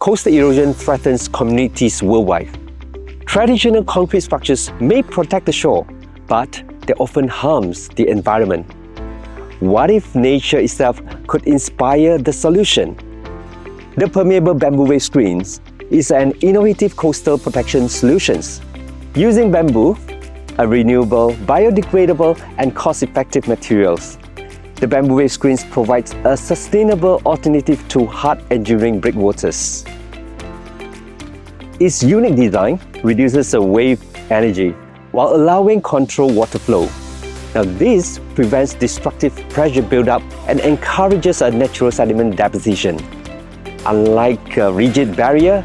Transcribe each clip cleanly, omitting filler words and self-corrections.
coastal erosion threatens communities worldwide. Traditional concrete structures may protect the shore, but they often harms the environment. What if nature itself could inspire the solution? The permeable BamWave screens is an innovative coastal protection solution. Using bamboo, a renewable, biodegradable and cost-effective materials, the BamWave screens provides a sustainable alternative to hard enduring breakwaters. Its unique design reduces the wave energy while allowing controlled water flow. Now this prevents destructive pressure buildup and encourages a natural sediment deposition. Unlike a rigid barrier,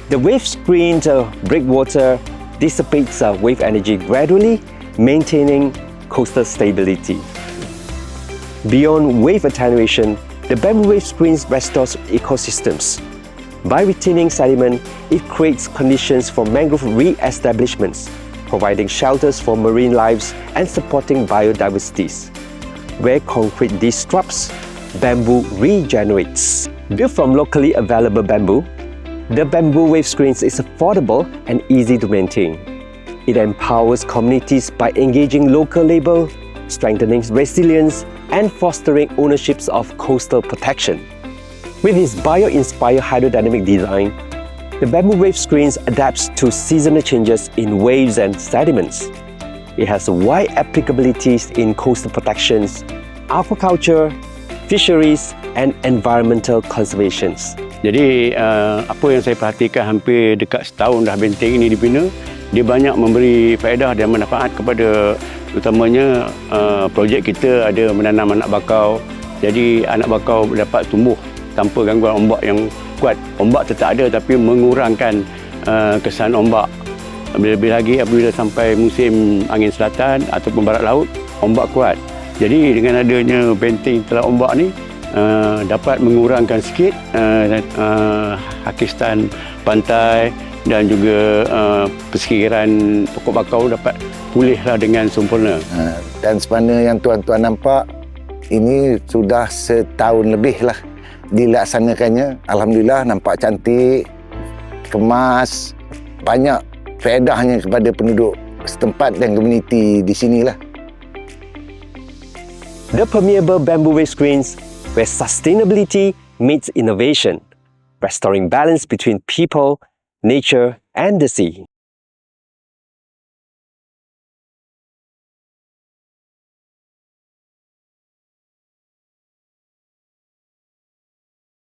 the wave screen breakwater dissipates wave energy gradually, maintaining coastal stability. Beyond wave attenuation, the BamWave screens restores ecosystems. By retaining sediment, it creates conditions for mangrove re-establishments, providing shelters for marine lives and supporting biodiversity. Where concrete disrupts, bamboo regenerates. Built from locally available bamboo, the BamWave screens is affordable and easy to maintain. It empowers communities by engaging local labor, strengthening resilience, and fostering ownerships of coastal protection. With its bio-inspired hydrodynamic design, the BamWave screens adapts to seasonal changes in waves and sediments. It has wide applicabilities in coastal protections, aquaculture, fisheries, and environmental conservation. Jadi apa yang saya perhatikan hampir dekat setahun dah benteng ini dibina, dia banyak memberi faedah dan manfaat kepada utamanya projek kita ada menanam anak bakau. Jadi anak bakau dapat tumbuh tanpa gangguan ombak yang kuat. Ombak tetap ada tapi mengurangkan kesan ombak. Lebih-lebih lagi apabila sampai musim angin selatan ataupun barat laut, ombak kuat. Jadi dengan adanya benteng telah ombak ni dapat mengurangkan sikit hakistan pantai dan juga persikiran pokok bakau dapat pulihlah dengan sempurna. Dan sebenarnya yang tuan-tuan nampak, ini sudah setahun lebih lah dilaksanakannya. Alhamdulillah nampak cantik, kemas, banyak faedahnya kepada penduduk setempat dan komuniti di sinilah. The permeable BamWave screens, where sustainability meets innovation, restoring balance between people, nature, and the sea.